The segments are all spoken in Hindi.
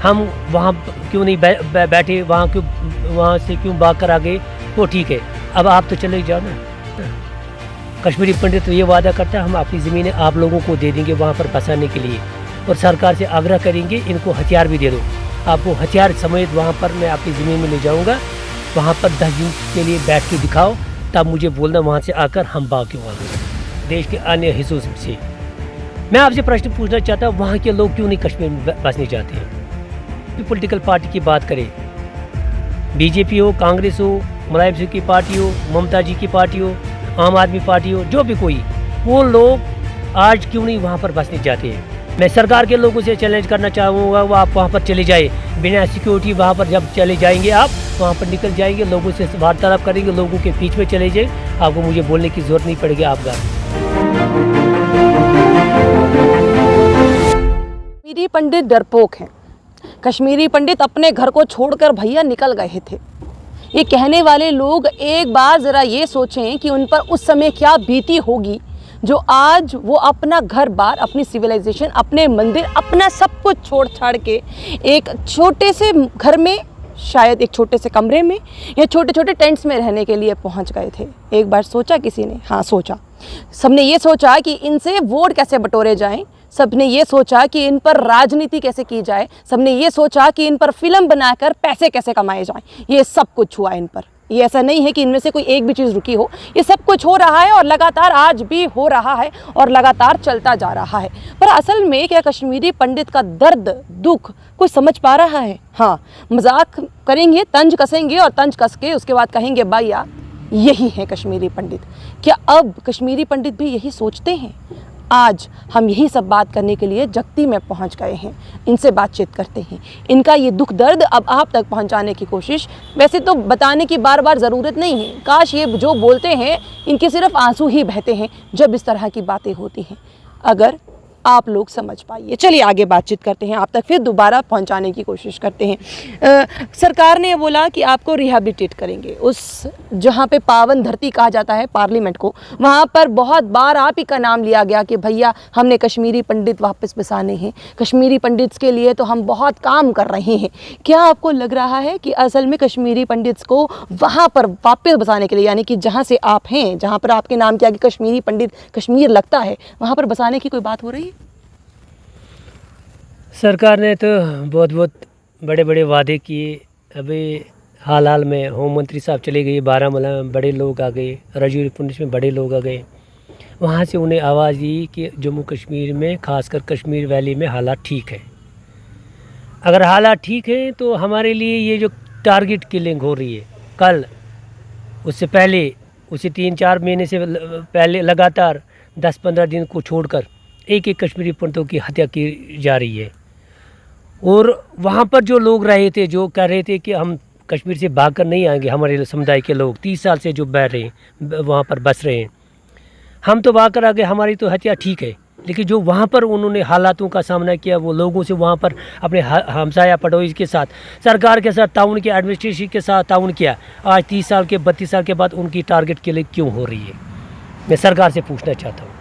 हम वहाँ क्यों नहीं बैठे, वहाँ से क्यों भाग कर आ गए, वो ठीक है। अब आप तो चले जाओ ना। कश्मीरी पंडित तो ये वादा करता है हम अपनी ज़मीनें आप लोगों को दे देंगे वहाँ पर बसाने के लिए, और सरकार से आग्रह करेंगे इनको हथियार भी दे दो, आपको हथियार समेत वहाँ पर मैं अपनी ज़मीन में ले जाऊँगा, वहाँ पर 10 दिन के लिए बैठ के दिखाओ, तब मुझे बोलना वहाँ से आकर हम भाग क्यों आ गए देश के अन्य हिस्सों से। मैं आपसे प्रश्न पूछना चाहता हूँ, वहाँ के लोग क्यों नहीं कश्मीर में बसने चाहते हैं? पॉलिटिकल पार्टी की बात करें, बीजेपी हो, कांग्रेस हो, मुलायम सिंह की पार्टी हो, ममता जी की पार्टी हो, आम आदमी पार्टी हो, जो भी कोई, वो लोग आज क्यों नहीं वहाँ पर बसने चाहते हैं? मैं सरकार के लोगों से चैलेंज करना चाहूँगा, वो आप वहाँ पर चले जाए, बिना सिक्योरिटी वहाँ पर जब चले जाएंगे आप वहाँ पर निकल जाएंगे, लोगों से वार्तालाप करेंगे, लोगों के बीच में चले जाए, आपको मुझे बोलने की ज़रूरत नहीं पड़ेगी आपका। कश्मीरी पंडित डरपोक हैं। कश्मीरी पंडित अपने घर को छोड़कर भैया निकल गए थे। ये कहने वाले लोग एक बार ज़रा ये सोचें कि उन पर उस समय क्या बीती होगी, जो आज वो अपना घर बार, अपनी सिविलाइजेशन, अपने मंदिर, अपना सब कुछ छोड़ छाड़ के एक छोटे से घर में, शायद एक छोटे से कमरे में या छोटे छोटे टेंट्स में रहने के लिए पहुंच गए थे। एक बार सोचा किसी ने, हाँ सोचा, सबने ये सोचा कि इनसे वोट कैसे बटोरे जाएं, सबने ये सोचा कि इन पर राजनीति कैसे की जाए, सबने ये सोचा कि इन पर फिल्म बनाकर पैसे कैसे कमाए जाएं। ये सब कुछ हुआ इन पर। ये ऐसा नहीं है कि इनमें से कोई एक भी चीज़ रुकी हो, ये सब कुछ हो रहा है और लगातार आज भी हो रहा है और लगातार चलता जा रहा है। पर असल में क्या कश्मीरी पंडित का दर्द, दुख कोई समझ पा रहा है? हाँ, मजाक करेंगे, तंज कसेंगे और तंज कस के उसके बाद कहेंगे भैया यही है कश्मीरी पंडित। क्या अब कश्मीरी पंडित भी यही सोचते हैं? आज हम यही सब बात करने के लिए जगती में पहुंच गए हैं, इनसे बातचीत करते हैं। इनका ये दुख दर्द अब आप तक पहुंचाने की कोशिश, वैसे तो बताने की बार बार ज़रूरत नहीं है, काश ये जो बोलते हैं इनके सिर्फ आंसू ही बहते हैं जब इस तरह की बातें होती हैं, अगर आप लोग समझ पाइए। चलिए आगे बातचीत करते हैं, आप तक फिर दोबारा पहुंचाने की कोशिश करते हैं। सरकार ने बोला कि आपको रिहैबिलिटेट करेंगे, उस जहां पे पावन धरती कहा जाता है पार्लियामेंट को, वहां पर बहुत बार आप ही का नाम लिया गया कि भैया हमने कश्मीरी पंडित वापस बसाने हैं, कश्मीरी पंडित्स के लिए तो हम बहुत काम कर रहे हैं। क्या आपको लग रहा है कि असल में कश्मीरी पंडित्स को वहाँ पर वापस बसाने के लिए, यानी कि जहाँ से आप हैं, जहाँ पर आपके नाम किया कि कश्मीरी पंडित कश्मीर लगता है, वहाँ पर बसाने की कोई बात हो रही है? सरकार ने तो बहुत बड़े बड़े वादे किए। अभी हाल में होम मंत्री साहब चले गए, बारामूला में बड़े लोग आ गए, राजौरी पुंछ में बड़े लोग आ गए। वहाँ से उन्हें आवाज़ दी कि जम्मू कश्मीर में, खासकर कश्मीर वैली में हालात ठीक है। अगर हालात ठीक है तो हमारे लिए ये जो टारगेट किलिंग हो रही है, कल उससे पहले, उसे 3-4 महीने से पहले लगातार 10-15 दिन को छोड़कर एक कश्मीरी पंडितों की हत्या की जा रही है। और वहाँ पर जो लोग रहे थे, जो कह रहे थे कि हम कश्मीर से भागकर नहीं आएंगे, हमारे समुदाय के लोग 30 साल से जो बैठ रहे हैं, वहाँ पर बस रहे हैं, हम तो भाग कर आ गए, हमारी तो हत्या ठीक है। लेकिन जो वहाँ पर उन्होंने हालातों का सामना किया, वो लोगों से वहाँ पर अपने हमसाया पड़ोसी के साथ, सरकार के साथ ताउन किया, एडमिनिस्ट्रेशन के साथ ताउन किया, आज 30 साल के 32 साल के बाद उनकी टारगेट के लिए क्यों हो रही है? मैं सरकार से पूछना चाहता हूँ।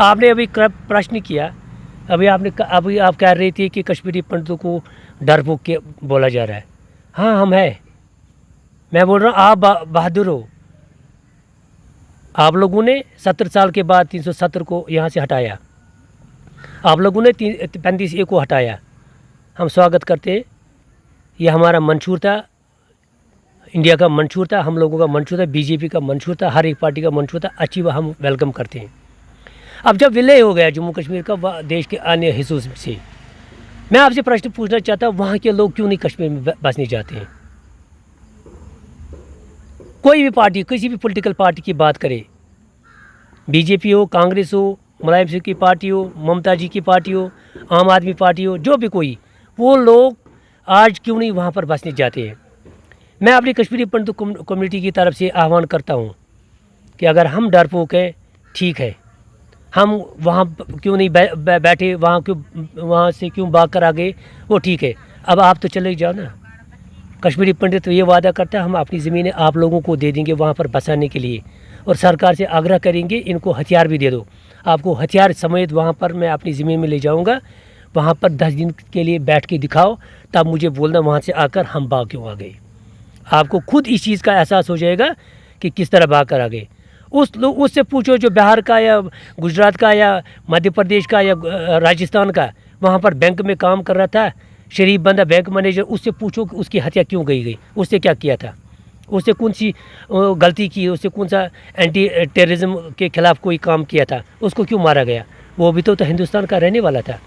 आपने अभी प्रश्न किया, अभी आप कह रही थी कि कश्मीरी पंडितों को डरपोक के बोला जा रहा है। हाँ, हम हैं। मैं बोल रहा हूँ आप बहादुर हो। आप लोगों ने 70 साल के बाद 370 को यहाँ से हटाया, आप लोगों ने 35A को हटाया। हम स्वागत करते हैं, ये हमारा मंशूर था, इंडिया का मंशूर था, हम लोगों का मंशूर था, बीजेपी का मंशूर था, हर एक पार्टी का मंशूर था, अच्छी वह हम वेलकम करते हैं। अब जब विलय हो गया जम्मू कश्मीर का देश के अन्य हिस्सों से, मैं आपसे प्रश्न पूछना चाहता हूँ, वहाँ के लोग क्यों नहीं कश्मीर में बसने चाहते हैं? कोई भी पार्टी, किसी भी पॉलिटिकल पार्टी की बात करें, बीजेपी हो, कांग्रेस हो, मुलायम सिंह की पार्टी हो, ममता जी की पार्टी हो, आम आदमी पार्टी हो, जो भी कोई, वो लोग आज क्यों नहीं वहाँ पर बसने जाते हैं? मैं अपनी कश्मीरी पंडित कम्युनिटी की तरफ से आह्वान करता हूँ कि अगर हम डरपोक हैं, ठीक है, हम वहाँ क्यों नहीं बैठे, वहाँ से क्यों भाग कर आ गए, वो ठीक है। अब आप तो चले जाओ ना। कश्मीरी पंडित तो ये वादा करता है हम अपनी ज़मीनें आप लोगों को दे देंगे वहाँ पर बसाने के लिए, और सरकार से आग्रह करेंगे इनको हथियार भी दे दो, आपको हथियार समेत वहाँ पर मैं अपनी ज़मीन में ले जाऊँगा, वहाँ पर 10 दिन के लिए बैठ के दिखाओ, तब मुझे बोलना वहाँ से आकर हम भाग क्यों आ गए। आपको खुद इस चीज़ का एहसास हो जाएगा कि किस तरह भाग कर आ गए। उससे पूछो जो बिहार का या गुजरात का या मध्य प्रदेश का या राजस्थान का, वहाँ पर बैंक में काम कर रहा था, शरीफ बंदा बैंक मैनेजर, उससे पूछो कि उसकी हत्या क्यों गई, उससे क्या किया था, उससे कौन सी गलती की, उससे कौन सा एंटी टेररिज्म के खिलाफ कोई काम किया था, उसको क्यों मारा गया। वो भी तो हिंदुस्तान का रहने वाला था।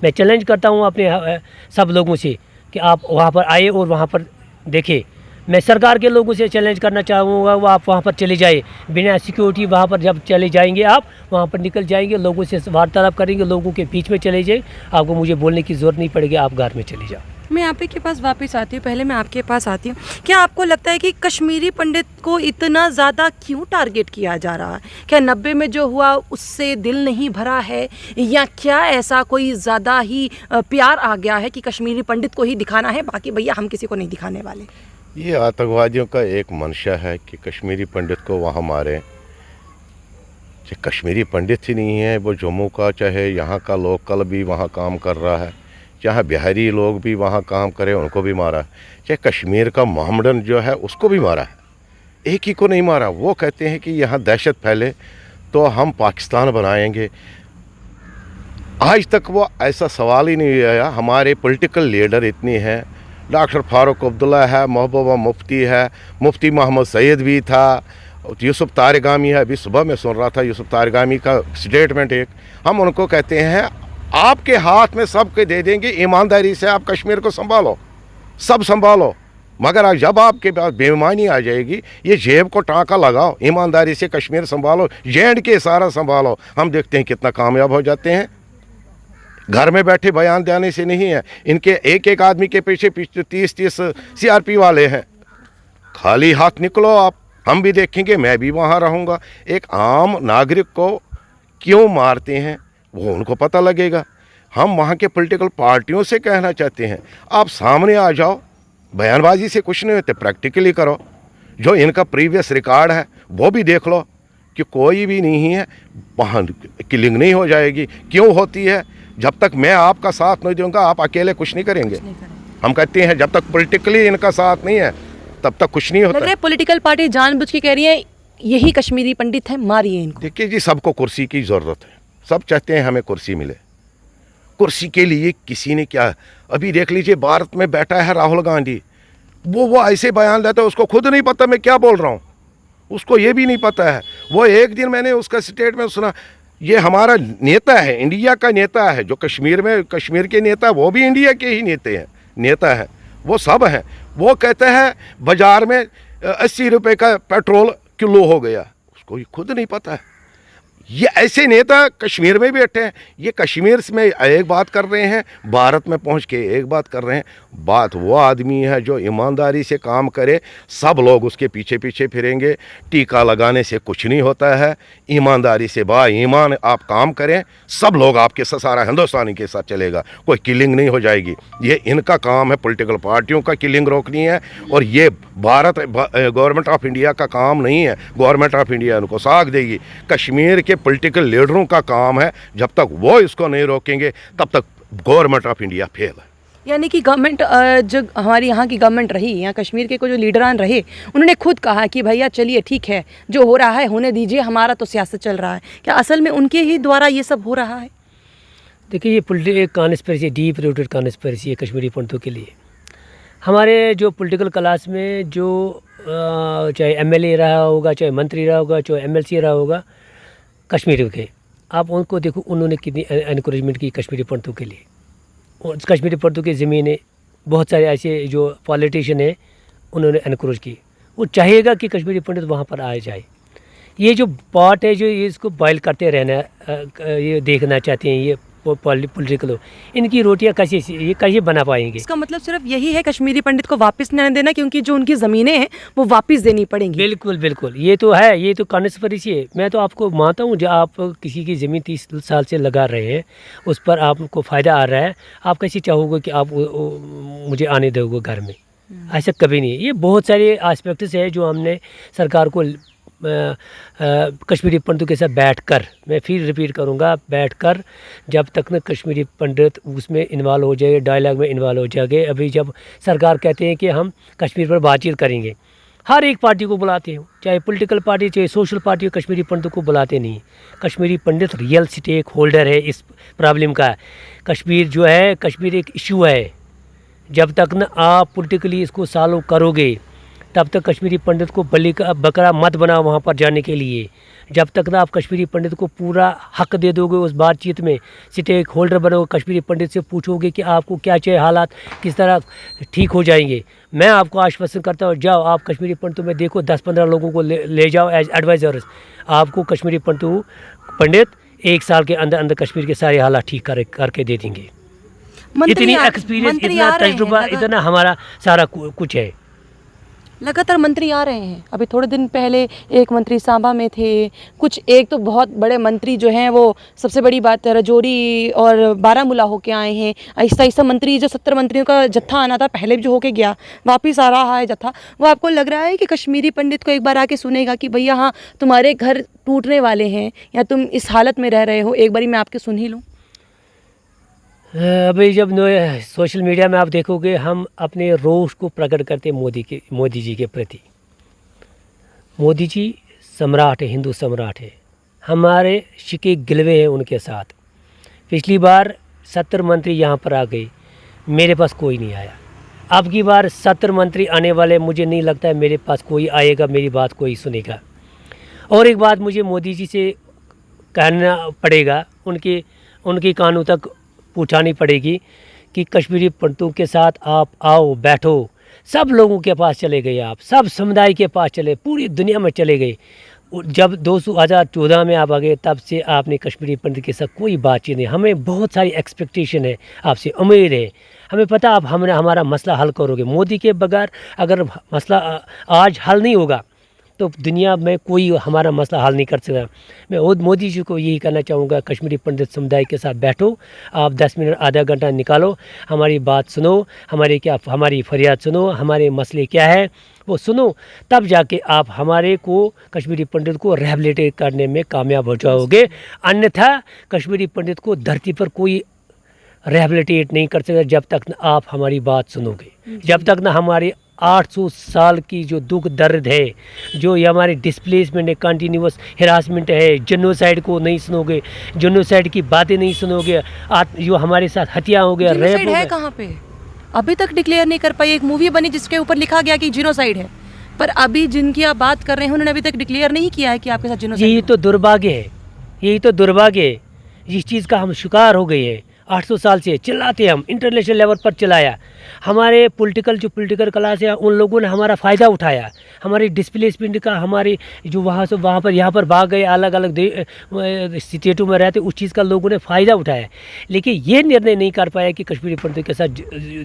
मैं चैलेंज करता हूँ अपने सब लोगों से कि आप वहाँ पर आए और वहाँ पर देखें। मैं सरकार के लोगों से चैलेंज करना चाहूँगा, वो आप वहाँ पर चले जाए बिना सिक्योरिटी, वहाँ पर जब चले जाएंगे आप वहाँ पर निकल जाएंगे, लोगों से वार्तालाप करेंगे, लोगों के बीच में चले जाए, आपको मुझे बोलने की ज़रूरत नहीं पड़ेगी, आप घर में चले जाओ। मैं आप ही के पास वापस आती हूँ, पहले मैं आपके पास आती हूँ। क्या आपको लगता है कि कश्मीरी पंडित को इतना ज़्यादा क्यों टारगेट किया जा रहा है? क्या 90 में जो हुआ उससे दिल नहीं भरा है, या क्या ऐसा कोई ज़्यादा ही प्यार आ गया है कि कश्मीरी पंडित को ही दिखाना है, बाकी भैया हम किसी को नहीं दिखाने वाले? ये आतंकवादियों का एक मंशा है कि कश्मीरी पंडित को वहाँ मारें। कश्मीरी पंडित ही नहीं है, वो जम्मू का चाहे यहाँ का लोकल भी वहाँ काम कर रहा है, चाहे बिहारी लोग भी वहाँ काम करें उनको भी मारा है, चाहे कश्मीर का मोहम्मदन जो है उसको भी मारा है, एक ही को नहीं मारा। वो कहते हैं कि यहाँ दहशत फैले तो हम पाकिस्तान बनाएंगे। आज तक वो ऐसा सवाल ही नहीं आया। हमारे पॉलिटिकल लीडर इतनी हैं, डॉक्टर फारूक अब्दुल्ला है, महबूबा मुफ्ती है, मुफ्ती मोहम्मद सैयद भी था, यूसुफ तारगामी है। अभी सुबह मैं सुन रहा था यूसुफ तारगामी का स्टेटमेंट एक। हम उनको कहते हैं आपके हाथ में सब के दे देंगे, ईमानदारी से आप कश्मीर को संभालो, सब संभालो, मगर जब आपके पास बेईमानी आ जाएगी, ये जेब को टाँका लगाओ, ईमानदारी से कश्मीर संभालो, J&K सारा संभालो। हम देखते हैं कितना कामयाब हो जाते हैं। घर में बैठे बयान देने से नहीं है, इनके एक एक आदमी के पीछे 30-30 CRP वाले हैं। खाली हाथ निकलो आप, हम भी देखेंगे, मैं भी वहाँ रहूँगा। एक आम नागरिक को क्यों मारते हैं वो उनको पता लगेगा। हम वहाँ के पॉलिटिकल पार्टियों से कहना चाहते हैं, आप सामने आ जाओ, बयानबाजी से कुछ नहीं होते, प्रैक्टिकली करो। जो इनका प्रीवियस रिकॉर्ड है वो भी देख लो कि कोई भी नहीं है, वहाँ किलिंग नहीं हो जाएगी। क्यों होती है? जब तक मैं आपका साथ नहीं दूंगा आप अकेले कुछ नहीं करेंगे। हम कहते हैं जब तक पॉलिटिकली इनका साथ नहीं है तब तक कुछ नहीं होता। लग रहा है पॉलिटिकल पार्टी जानबूझ के कह रही है यही कश्मीरी पंडित है, मारिए इनको। देखिए जी, सबको कुर्सी की ज़रूरत है, सब चाहते हैं हमें कुर्सी मिले। कुर्सी के लिए किसी ने क्या, अभी देख लीजिए भारत में बैठा है राहुल गांधी, वो ऐसे बयान देता है, उसको खुद नहीं पता मैं क्या बोल रहा हूँ, उसको ये भी नहीं पता है। वो एक दिन मैंने उसका स्टेटमेंट सुना, ये हमारा नेता है, इंडिया का नेता है, जो कश्मीर में कश्मीर के नेता वो भी इंडिया के ही नेता हैं, वो सब हैं। वो कहता है बाज़ार में 80 रुपये का पेट्रोल किलो हो गया, उसको खुद नहीं पता है। ये ऐसे नेता कश्मीर में भी बैठे हैं। ये कश्मीर में एक बात कर रहे हैं, भारत में पहुंच के एक बात कर रहे हैं। बात वो आदमी है जो ईमानदारी से काम करे, सब लोग उसके पीछे पीछे फिरेंगे। टीका लगाने से कुछ नहीं होता है, ईमानदारी से ईमान आप काम करें, सब लोग आपके साथ, सारा हिंदुस्तानी के साथ चलेगा, कोई किलिंग नहीं हो जाएगी। ये इनका काम है, पॉलिटिकल पार्टियों का किलिंग रोकनी है, और ये भारत गवर्नमेंट ऑफ इंडिया का काम नहीं है। गवर्नमेंट ऑफ इंडिया इनको साथ देगी। कश्मीर के पॉलिटिकल लीडरों का काम है, जब तक वो इसको नहीं रोकेंगे तब तक गवर्नमेंट ऑफ इंडिया फेल है। यानी कि गवर्नमेंट, जो हमारी यहाँ की गवर्नमेंट रही, यहाँ कश्मीर के को जो लीडरान रहे, उन्होंने खुद कहा कि भैया चलिए ठीक है, जो हो रहा है होने दीजिए, हमारा तो सियासत चल रहा है। क्या असल में उनके ही द्वारा ये सब हो रहा है? देखिए, ये political conspiracy, deep rooted conspiracy है कश्मीरी पंडितों के लिए। हमारे जो पॉलिटिकल क्लास में जो चाहे MLA रहा होगा, चाहे मंत्री रहा होगा, चाहे MLC रहा होगा कश्मीरियों के, आप उनको देखो उन्होंने कितनी एनकरेजमेंट की कश्मीरी पंडितों के लिए। और कश्मीरी पंडितों की ज़मीनें बहुत सारे ऐसे जो पॉलिटिशियन हैं उन्होंने एनकरेज की। वो चाहेगा कि कश्मीरी पंडित वहाँ पर आए जाए। ये जो बात है, जो इसको बॉयल करते रहना, ये देखना चाहते हैं ये पॉलिटिकल, इनकी रोटियां कैसे बना पाएंगे? इसका मतलब सिर्फ यही है कश्मीरी पंडित को वापस नहीं देना, क्योंकि जो उनकी ज़मीनें हैं वो वापस देनी पड़ेंगी। बिल्कुल बिल्कुल, ये तो है, ये तो कॉन्स्पिरेसी है। मैं तो आपको मानता हूँ, जो आप किसी की ज़मीन 30 साल से लगा रहे हैं, उस पर आपको फ़ायदा आ रहा है, आप कैसे चाहोगे कि आप मुझे आने दोगे घर में? ऐसा कभी नहीं। ये बहुत सारे एस्पेक्ट्स है जो हमने सरकार को कश्मीरी पंडितों के साथ बैठकर, मैं फिर रिपीट करूँगा, बैठकर जब तक न कश्मीरी पंडित उसमें इन्वॉल्व हो जाएंगे, डायलॉग में इन्वॉल्व हो जाएंगे। अभी जब सरकार कहते हैं कि हम कश्मीर पर बातचीत करेंगे, हर एक पार्टी को बुलाते हो, चाहे पॉलिटिकल पार्टी चाहे सोशल पार्टी, कश्मीरी पंडितों को बुलाते नहीं। कश्मीरी पंडित रियल स्टेक होल्डर है इस प्रॉब्लम का। कश्मीर जो है, कश्मीर एक इशू है। जब तक न आप पॉलिटिकली इसको सॉल्व करोगे तब तक कश्मीरी पंडित को बलि का बकरा मत बनाओ वहाँ पर जाने के लिए। जब तक ना आप कश्मीरी पंडित को पूरा हक दे दोगे उस बातचीत में, स्टेक होल्डर बनोगे, कश्मीरी पंडित से पूछोगे कि आपको क्या चाहिए, हालात किस तरह ठीक हो जाएंगे। मैं आपको आश्वासन करता हूँ, जाओ आप कश्मीरी पंडितों में देखो 10-15 लोगों को ले जाओ एज एडवाइज़र्स। आपको कश्मीरी पंडित 1 साल के अंदर अंदर कश्मीर के सारे हालात ठीक करके दे देंगे। इतनी एक्सपीरियंस, इतना तजुर्बा, इतना हमारा सारा कुछ है। लगातार मंत्री आ रहे हैं। अभी थोड़े दिन पहले एक मंत्री सांबा में थे, कुछ एक तो बहुत बड़े मंत्री जो हैं वो, सबसे बड़ी बात है, राजौरी और बारामूला होके आए हैं। ऐसा ऐसा मंत्री जो 70 मंत्रियों का जत्था आना था, पहले भी जो होके गया वापिस आ रहा है जत्था। वो आपको लग रहा है कि कश्मीरी पंडित को एक बार आके सुनेगा कि भैया हाँ तुम्हारे घर टूटने वाले हैं या तुम इस हालत में रह रहे हो, एक बारी मैं आपके सुन ही लूँ? अभी जब सोशल मीडिया में आप देखोगे, हम अपने रोष को प्रकट करते मोदी जी के प्रति। मोदी जी सम्राट है, हिंदू सम्राट है, हमारे शिके गिलवे हैं उनके साथ। पिछली बार 70 मंत्री यहाँ पर आ गए, मेरे पास कोई नहीं आया। अब की बार 70 मंत्री आने वाले, मुझे नहीं लगता है मेरे पास कोई आएगा, मेरी बात कोई सुनेगा। और एक बात मुझे मोदी जी से कहना पड़ेगा, उनकी कानों तक पूछानी पड़ेगी कि कश्मीरी पंडितों के साथ आप आओ, बैठो। सब लोगों के पास चले गए, आप सब समुदाय के पास चले, पूरी दुनिया में चले गए। जब 2014 में आप आ गए, तब से आपने कश्मीरी पंडित के साथ कोई बातचीत नहीं। हमें बहुत सारी एक्सपेक्टेशन है आपसे, उम्मीद है, हमें पता आप हमारा मसला हल करोगे। मोदी के बगैर अगर मसला आज हल नहीं होगा तो दुनिया में कोई हमारा मसला हल नहीं कर सकता। मैं मोदी जी को यही कहना चाहूँगा, कश्मीरी पंडित समुदाय के साथ बैठो, आप 10 मिनट आधा घंटा निकालो, हमारी बात सुनो, हमारी फरियाद सुनो, हमारे मसले क्या है वो सुनो, तब जाके आप हमारे को कश्मीरी पंडित को रिहैबिलिटेट करने में कामयाब हो जाओगे। अन्यथा कश्मीरी पंडित को धरती पर कोई रिहैबिलिटेट नहीं कर सकता जब तक न आप हमारी बात सुनोगे। जब तक न हमारे 800 साल की जो दुख दर्द है, जो ये हमारे डिस्प्लेसमेंट है, कंटिन्यूस हिरासमेंट है, जेनोसाइड को नहीं सुनोगे, जेनोसाइड की बातें नहीं सुनोगे, जो हमारे साथ हत्या हो गया, रेप हो गया। कहाँ पे अभी तक डिक्लेयर नहीं कर पाई। एक मूवी बनी जिसके ऊपर लिखा गया कि जीनोसाइड है, पर अभी जिनकी आप बात कर रहे हैं उन्होंने अभी तक डिक्लेयर नहीं किया है कि आपके साथ जीनोसाइड। यही तो दुर्भाग्य है, यही तो दुर्भाग्य है। जिस चीज़ का हम शिकार हो गए हैं, 800 साल से चिल्लाते, हम इंटरनेशनल लेवल पर चिल्लाया, हमारे पॉलिटिकल क्लास है उन लोगों ने हमारा फ़ायदा उठाया, हमारी डिस्प्लेसमेंट का, हमारे जो वहाँ से वहाँ पर यहाँ पर भाग गए, अलग अलग स्टेटों में रहते, उस चीज़ का लोगों ने फ़ायदा उठाया। लेकिन ये निर्णय नहीं कर पाया कि कश्मीरी पंडितों के साथ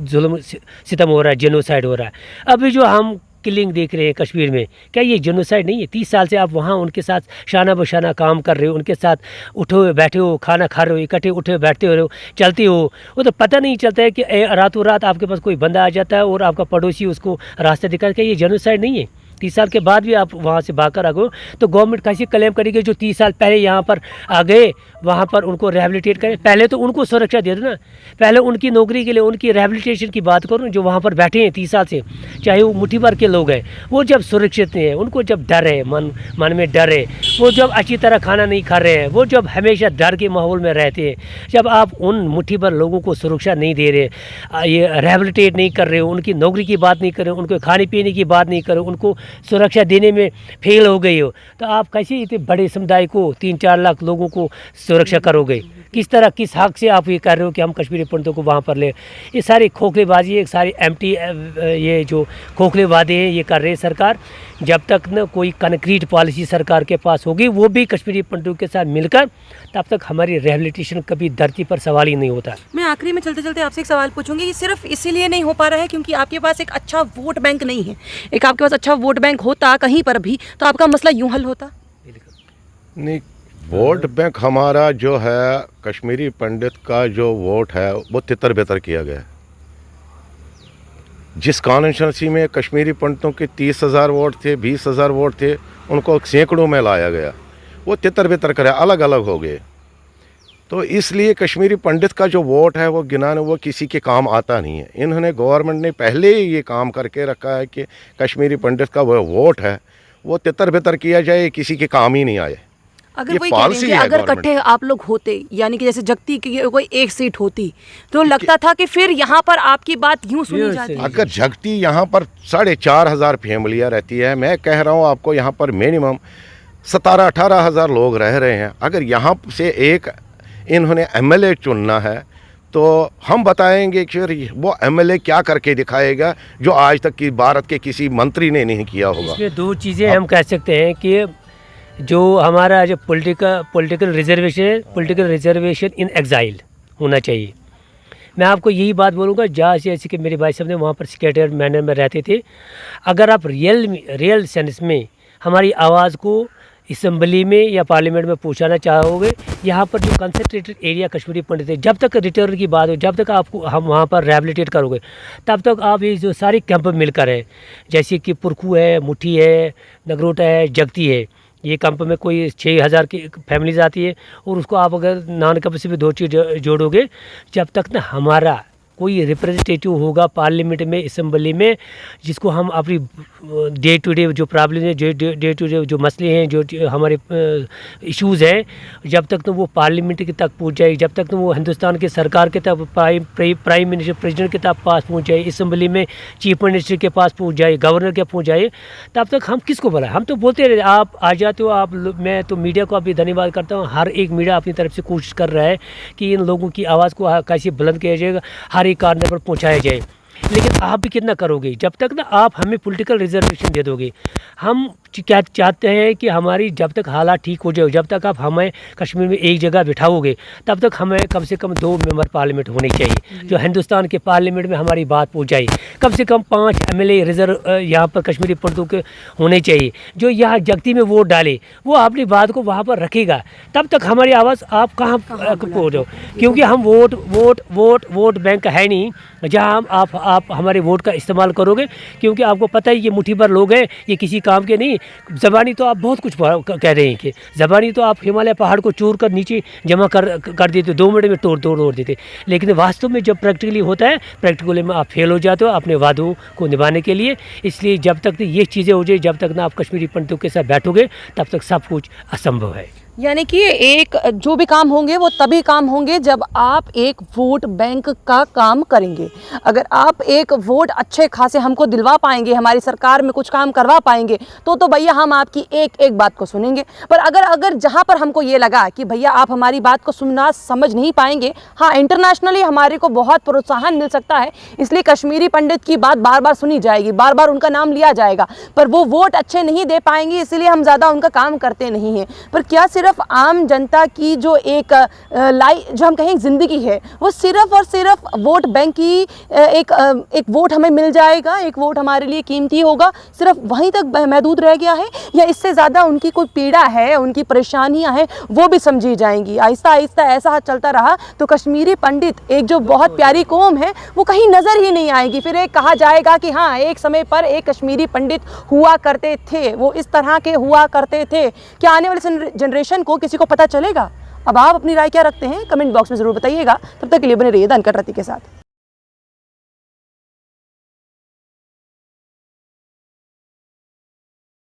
जुल्म सितम हो रहा है, जेनोसाइड हो रहा है। अभी जो हम किलिंग देख रहे हैं कश्मीर में, क्या ये जेनोसाइड नहीं है? 30 साल से आप वहाँ उनके साथ शाना बशाना काम कर रहे हो, उनके साथ उठो बैठे हो, खाना खा रहे हो, इकट्ठे उठे बैठते हो, चलते हो, वो तो पता नहीं चलता है कि रातों रात आपके पास कोई बंदा आ जाता है और आपका पड़ोसी उसको रास्ता दिखा के, ये जेनोसाइड नहीं है? 30 साल के बाद भी आप वहाँ से भाग कर आ गए, तो गवर्नमेंट कैसे क्लेम करेगी जो 30 साल पहले यहाँ पर आ गए, वहाँ पर उनको रिहैबिलिटेट करें? पहले तो उनको सुरक्षा दे दो ना, पहले उनकी नौकरी के लिए उनकी रिहैबिलिटेशन की बात करो। जो वहाँ पर बैठे हैं 30 साल से, चाहे वो मुट्ठी भर के लोग हैं, वो जब सुरक्षित नहीं है, उनको जब डर है, मन में डर है, वो जब अच्छी तरह खाना नहीं खा रहे हैं, वो जब हमेशा डर के माहौल में रहते हैं, जब आप उन मुट्ठी भर लोगों को सुरक्षा नहीं दे रहे, ये रिहैबिलिटेट नहीं कर रहे हो, उनकी नौकरी की बात नहीं कर रहे हो, उनको खाने पीने की बात नहीं कर रहे हो, उनको सुरक्षा देने में फेल हो गई हो, तो आप कैसे इतने बड़े समुदाय को 3-4 लाख लोगों को सुरक्षा करोगे? किस तरह, किस हक से आप ये कर रहे हो कि हम कश्मीरी पंडितों को वहाँ पर ले? ये सारी खोखलेबाजी है, सारी एम्प्टी ये जो खोखले वादे हैं ये कर रहे हैं सरकार। जब तक न कोई कंक्रीट पॉलिसी सरकार के पास होगी, वो भी कश्मीरी पंडितों के साथ मिलकर, तब तक हमारी रिहैबिलिटेशन कभी धरती पर सवाल ही नहीं होता। मैं आखिरी में चलते चलते आपसे एक सवाल पूछूंगी, ये सिर्फ इसीलिए नहीं हो पा रहा है क्योंकि आपके पास एक अच्छा वोट बैंक नहीं है। एक आपके पास अच्छा वोट बैंक होता कहीं पर भी, तो आपका मसला यूं हल होता? नहीं, वोट बैंक हमारा जो है, कश्मीरी पंडित का जो वोट है वो तितर बेतर किया गया है। जिस कॉन्स्टिट्यूंसी में कश्मीरी पंडितों के 30,000 वोट थे, 20,000 वोट थे, उनको सैकड़ों में लाया गया। वो तितर बितर करे अलग अलग हो गए। तो इसलिए कश्मीरी पंडित का जो वोट है वो गिनाने वो किसी के काम आता नहीं है। इन्होंने गवर्नमेंट ने पहले ही ये काम करके रखा है कि कश्मीरी पंडित का वो वोट है वो तितर बितर किया जाए, किसी के काम ही नहीं आए। अगर ये वही कह रहे हैं पॉलिसी कि है अगर गवर्नमेंट इकट्ठे आप लोग होते, यानी कि जैसे जगती की कोई एक सीट होती तो लगता था कि फिर यहाँ पर आपकी बात यूं सुनी यूं जाती। से- अगर जगती यहाँ पर 4,500 फैमिलियाँ रहती है, मैं कह रहा हूँ आपको यहाँ पर मिनिमम 17-18 हज़ार लोग रह रहे हैं। अगर यहाँ से एक इन्होंने एमएलए चुनना है तो हम बताएंगे कि फिर वो एमएलए क्या करके दिखाएगा जो आज तक की भारत के किसी मंत्री ने नहीं किया होगा। इसमें दो चीज़ें हम कह सकते हैं कि जो हमारा जो पॉलिटिकल रिजर्वेशन इन एग्जाइल होना चाहिए। मैं आपको यही बात बोलूँगा, जहाँ जैसे कि मेरे भाई साहब ने वहाँ पर सेक्रेटरी मैनर में रहते थे, अगर आप रियल सेंस में हमारी आवाज़ को असम्बली में या पार्लियामेंट में पहुँचाना चाहोगे, यहाँ पर जो कंसंट्रेटेड एरिया कश्मीरी पंडित है, जब तक रिटर्न की बात हो, जब तक आपको हम वहाँ पर रिहेबिलिटेट करोगे, तब तक आप ये जो सारे कैंप मिलकर है, जैसे कि पुरखू है, मुठी है, नगरोटा है, जगती है, ये कैंप में कोई 6,000 की फैमिलीज आती है, और उसको आप अगर नॉन कैंप से भी 2 चीज़ जोड़ोगे, जब तक ना हमारा कोई रिप्रेजेंटेटिव होगा पार्लियामेंट में, असम्बली में, जिसको हम अपनी डे टू डे जो प्रॉब्लम है, जो डे टू डे जो मसले हैं, जो हमारे इश्यूज़ हैं, जब तक तो वो पार्लियामेंट के तक पहुंच जाए, जब तक तो वो हिंदुस्तान के सरकार के तक प्राइम मिनिस्टर प्रेसिडेंट के तक पास पहुंच जाए, असम्बली में चीफ मिनिस्टर के पास पहुंच जाए, गवर्नर के पहुंच जाए, तब तक हम किसको बुलाएं? हम तो बोलते रहे, आप आ जाते हो, मैं तो मीडिया को अभी धन्यवाद करता हूँ। हर एक मीडिया अपनी तरफ से कोशिश कर रहा है कि इन लोगों की आवाज़ को कैसे बुलंद किया जाएगा, हर एक कार्य पर पहुंचाया जाए। लेकिन आप भी कितना करोगे जब तक ना आप हमें पॉलिटिकल रिजर्वेशन दे दोगे? हम क्या चाहते हैं कि हमारी जब तक हालात ठीक हो जाए, जब तक आप हमें कश्मीर में एक जगह बिठाओगे, तब तक हमें कम से कम 2 मेंबर पार्लियामेंट होने चाहिए, जो हिंदुस्तान के पार्लियामेंट में हमारी बात पहुंचाए। कम से कम 5 एमएलए रिजर्व यहाँ पर कश्मीरी पंडितों के होने चाहिए, जो यहाँ जगती में वोट डाले, वो अपनी बात को वहाँ पर रखेगा। तब तक हमारी आवाज़ आप कहाँ पहुँचो, क्योंकि हम वोट बैंक है नहीं जहाँ आप हमारे वोट का इस्तेमाल करोगे, क्योंकि आपको पता ही ये मुट्ठी भर लोग हैं, ये किसी काम के नहीं। ज़बानी तो आप बहुत कुछ कह रहे हैं कि ज़बानी तो आप हिमालय पहाड़ को चूर कर नीचे जमा कर देते, 2 मिनट में तोड़ देते, लेकिन वास्तव में जब प्रैक्टिकली होता है, प्रैक्टिकली में आप फेल हो जाते हो अपने वादों को निभाने के लिए। इसलिए जब तक ये चीज़ें हो जाए, जब तक ना आप कश्मीरी पंडितों के साथ बैठोगे, तब तक सब कुछ असंभव है। यानी कि एक जो भी काम होंगे वो तभी काम होंगे जब आप एक वोट बैंक का काम करेंगे। अगर आप एक वोट अच्छे खासे हमको दिलवा पाएंगे, हमारी सरकार में कुछ काम करवा पाएंगे, तो भैया हम आपकी एक एक बात को सुनेंगे। पर अगर जहां पर हमको ये लगा कि भैया आप हमारी बात को सुनना समझ नहीं पाएंगे, हाँ इंटरनेशनली हमारे को बहुत प्रोत्साहन मिल सकता है, इसलिए कश्मीरी पंडित की बात बार बार सुनी जाएगी, बार बार उनका नाम लिया जाएगा, पर वो वोट अच्छे नहीं दे पाएंगे, इसलिए हम ज़्यादा उनका काम करते नहीं हैं। पर क्या सिर्फ आम जनता की जो एक जो हम कहें ज़िंदगी है, वो सिर्फ और सिर्फ वोट बैंक की एक वोट हमें मिल जाएगा, एक वोट हमारे लिए कीमती होगा, सिर्फ वहीं तक महदूद रह गया है, या इससे ज़्यादा उनकी कोई पीड़ा है, उनकी परेशानियां हैं, वो भी समझी जाएंगी? आहिस्ता आहिस्ता ऐसा चलता रहा तो कश्मीरी पंडित एक जो बहुत प्यारी कौम है वो कहीं नज़र ही नहीं आएगी। फिर एक कहा जाएगा कि हाँ एक समय पर एक कश्मीरी पंडित हुआ करते थे, वो इस तरह के हुआ करते थे। क्या आने वाले जनरेशन को किसी को पता चलेगा? अब आप अपनी राय क्या रखते हैं कमेंट बॉक्स में ज़रूर बताइएगा। तब तक के लिए बने रहिए द अनकट रत्ती के साथ।